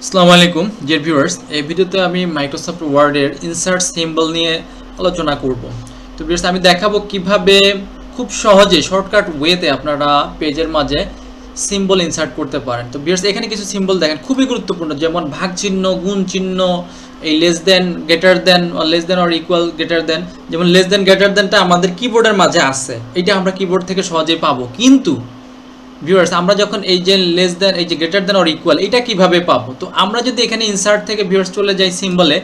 আসসালামু আলাইকুম dear viewers, এই ভিডিওতে আমি মাইক্রোসফট ওয়ার্ডের ইনসার্ট সিম্বল নিয়ে আলোচনা করব। তো ভিউয়ার্স, আমি দেখাবো কিভাবে খুব সহজে শর্টকাট ওয়েতে আপনারা পেজের মাঝে সিম্বল ইনসার্ট করতে পারেন। তো ভিউয়ার্স, এখানে কিছু সিম্বল দেখেন খুবই গুরুত্বপূর্ণ, যেমন ভাগ চিহ্ন, গুণ চিহ্ন, এই less than, greater than, less than or equal greater than. যেমন লেস দেন গ্রেটার দেনটা আমাদের কিবোর্ডের মাঝে আছে, এটা আমরা কিবোর্ড থেকে সহজেই পাবো। কিন্তু ভিউয়ার্স, আমরা যখন এই যে লেস দেন, এই যে গ্রেটার দেন অর ইকুয়াল, এটা কিভাবে পাবো? তো আমরা যদি এখানে ইনসার্ট থেকে ভিউয়ার্স চলে যাই সিম্বলে,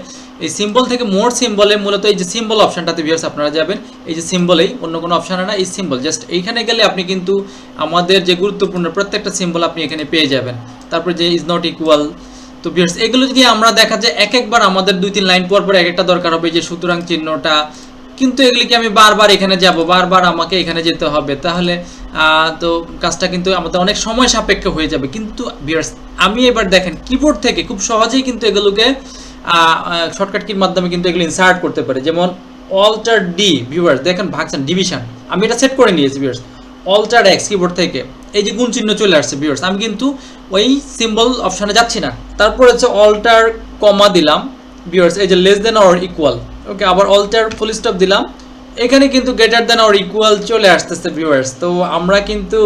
এই সিম্বল থেকে মোর সিম্বলে মূলত এই যে সিম্বল অপশনটাতে ভিউয়ার্স আপনারা যাবেন, এই যে সিম্বলেই, অন্য কোনো অপশানে না, এই সিম্বল জাস্ট এইখানে গেলে আপনি কিন্তু আমাদের যে গুরুত্বপূর্ণ প্রত্যেকটা সিম্বল আপনি এখানে পেয়ে যাবেন। তারপরে যে ইজ নট ইকুয়াল, তো ভিউয়ার্স এগুলো যদি আমরা দেখা যায় এক একবার আমাদের 2-3 লাইন পর পর এক একটা দরকার হবে, যে সুতরাং চিহ্নটা, কিন্তু এগুলিকে আমি বারবার এখানে যাব, বারবার আমাকে এখানে যেতে হবে, তাহলে তো কাজটা কিন্তু আমাদের অনেক সময় সাপেক্ষ হয়ে যাবে। কিন্তু ভিউয়ার্স, আমি এবার দেখেন কিবোর্ড থেকে খুব সহজেই কিন্তু এগুলোকে শর্টকাট কির মাধ্যমে কিন্তু এগুলো ইনসার্ট করতে পারে। যেমন অল্টার ডি, ভিউয়ার্স দেখেন ভাগছেন ডিভিশন, আমি এটা সেট করে নিয়েছি ভিউয়ার্স। অল্টার এক্স, কিবোর্ড থেকে এই যে গুণ চিহ্ন চলে আসছে ভিউয়ার্স, আমি কিন্তু ওই সিম্বল অপশানে যাচ্ছি না। তারপর হচ্ছে অল্টার কমা দিলাম ভিউয়ার্স, এই যে লেস দেন অর ইকুয়াল, ওকে, আবার অল্টার ফুল স্টপ দিলাম, এখানে কিন্তু গ্রেটার দেন অর ইকুয়াল চলে আসতেছে ভিউয়ার্স। তো আমরা কিন্তু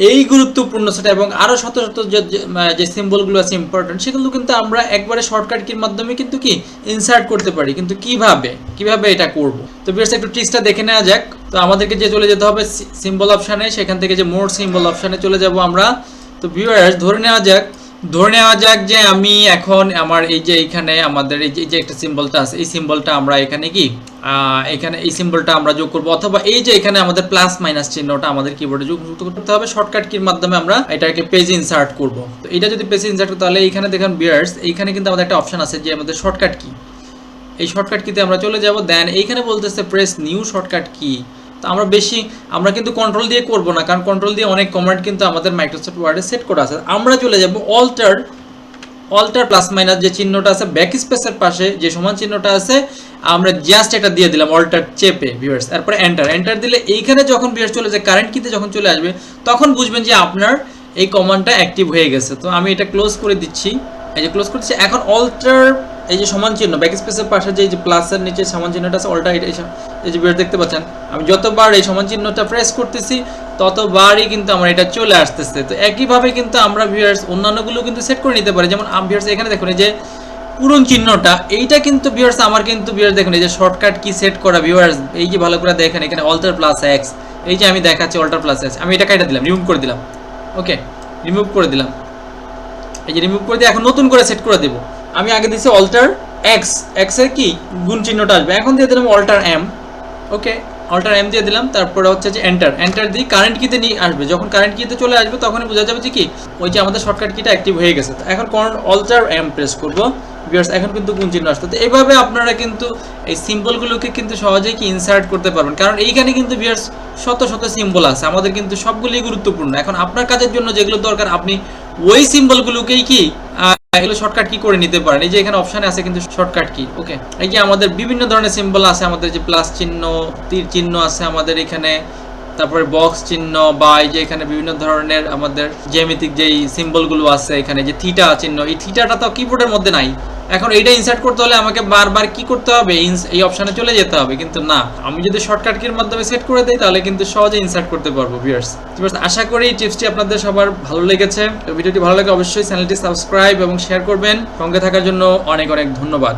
এই গুরুত্বপূর্ণ সেটা এবং আরও শত শত যে সিম্বলগুলো আছে ইম্পর্টেন্ট, সেগুলো কিন্তু আমরা একবারে শর্টকাট কির মাধ্যমে কিন্তু কি ইনসার্ট করতে পারি। কিন্তু কিভাবে এটা করব? তো ভিউয়ার্স, একটু ট্রিক্সটা দেখে নেওয়া যাক। তো আমাদেরকে যে চলে যেতে হবে সিম্বল অপশানে, সেখান থেকে যে মোর সিম্বল অপশানে চলে যাব আমরা। তো ভিউয়ার্স, ধরে নেওয়া যাক যে আমি এখন আমার এই যে এইখানে আমাদের এই যে একটা সিম্বলটা আছে, এই সিম্বলটা আমরা এখানে কি এখানে এই সিম্বলটা আমরা যোগ করব, অথবা এই যে এখানে আমাদের প্লাস মাইনাস চিহ্নটা আমাদের কিবোর্ডে যুক্ত করতে হবে। শর্টকাট কির মাধ্যমে আমরা এটাকে পেজে ইনসার্ট করব। তো এটা যদি পেজে ইনসার্ট করতে, তাহলে এইখানে দেখেন ভিউয়ার্স, এইখানে কিন্তু আমাদের একটা অপশন আছে যে আমাদের শর্টকাট কি, এই শর্টকাট কিতে আমরা চলে যাব। দেন এইখানে বলতেছে প্রেস নিউ শর্টকাট কি। তো আমরা কিন্তু কন্ট্রোল দিয়ে করব না, কারণ কন্ট্রোল দিয়ে অনেক কমান্ড কিন্তু আমাদের মাইক্রোসফট ওয়ার্ডে সেট করা আছে। আমরা চলে যাব অল্টার প্লাস মাইনাস যে চিহ্নটা আছে ব্যাক স্পেসের পাশে যে সমান চিহ্নটা আছে, আমরা জাস্ট এটা দিয়ে দিলাম অল্টার চেপে ভিউয়ার্স। তারপরে এন্টার দিলে এইখানে যখন ভিউয়ার্স চলে যায় কারেন্ট কিতে যখন চলে আসবে, তখন বুঝবেন যে আপনার এই কমান্ডটা অ্যাক্টিভ হয়ে গেছে। তো আমি এটা ক্লোজ করে দিচ্ছি, এই যে ক্লোজ করছি। এখন অল্টার এই যে সমান চিহ্ন ব্যাক স্পেসের পাশে যে প্লাসের নিচে সমান চিহ্নটা আছে, অল্টার এই যে ভিউয়ার্স দেখতে পাচ্ছেন, আমি যতবার এই সমান চিহ্নটা প্রেস করতেছি ততবারই কিন্তু আমার এটা চলে আসতেছে। তো একইভাবে কিন্তু আমরা ভিউয়ার্স অন্যান্যগুলো কিন্তু সেট করে নিতে পারি। যেমন ভিউয়ার্স এখানে দেখুন এই যে পূরণ চিহ্নটা, এইটা কিন্তু ভিউয়ার্স আমার কিন্তু ভিউয়ার্স দেখুন এই যে শর্টকাট কি সেট করা ভিউয়ার্স, এই যে ভালো করে দেখেন এখানে অল্টার প্লাস এক্স, এই যে আমি দেখাচ্ছি অল্টার প্লাস এক্স, আমি এটা কেটে দিলাম, রিমুভ করে দিলাম, ওকে, রিমুভ করে দিলাম, এই যে রিমুভ করে দিয়ে এখন নতুন করে সেট করে দেব। আমি আগে দিয়েছি অল্টার এক্স এর কি গুণ চিহ্নটা আসবে, এখন দিয়ে দিলাম অল্টার এম, ওকে, অল্টার এম দিয়ে দিলাম। তারপরে হচ্ছে যে এন্টার দিই, কারেন্ট কিতে নিয়ে আসবে, যখন কারেন্ট কিতে চলে আসবে তখনই বোঝা যাবে যে কি ওই যে আমাদের শর্টকাট কিটা অ্যাক্টিভ হয়ে গেছে। তো এখন অল্টার এম প্রেস করব ভিউয়ার্স, এখন কিন্তু গুণ চিহ্ন আসছে। তো এইভাবে আপনারা কিন্তু এই সিম্বলগুলোকে কিন্তু সহজেই কি ইনসার্ট করতে পারবেন, কারণ এইখানে কিন্তু ভিউয়ার্স শত শত সিম্বল আছে, আমাদের কিন্তু সবগুলোই গুরুত্বপূর্ণ। এখন আপনার কাজের জন্য যেগুলো দরকার আপনি ওই সিম্বলগুলোকেই কি এগুলো শর্টকাট কি করে নিতে পারেন। এই যে এখানে অপশানে আছে কিন্তু শর্টকাট কি, ওকে, এই যে আমাদের বিভিন্ন ধরনের সিম্বল আছে, আমাদের যে প্লাস চিহ্ন, তীর চিহ্ন আছে আমাদের এখানে, তারপরে বক্স চিহ্ন, বা এই যে এখানে বিভিন্ন ধরনের আমাদের জ্যামিতিক যেই সিম্বলগুলো আছে, এখানে যে থিটা চিহ্ন, এই থিটাটা তো কিবোর্ডের মধ্যে নাই। এখন এইটা ইনসার্ট করতে হলে আমাকে বারবার কি করতে হবে, এই অপশানে চলে যেতে হবে। কিন্তু না, আমি যদি শর্টকাট কির মাধ্যমে সেট করে দিই তাহলে কিন্তু সহজে ইনসার্ট করতে পারবো ভিউয়ার্স। আশা করি এই টিপসটি আপনাদের সবার ভালো লেগেছে। ভিডিওটি ভালো লাগে অবশ্যই চ্যানেলটি সাবস্ক্রাইব এবং শেয়ার করবেন। সঙ্গে থাকার জন্য অনেক অনেক ধন্যবাদ।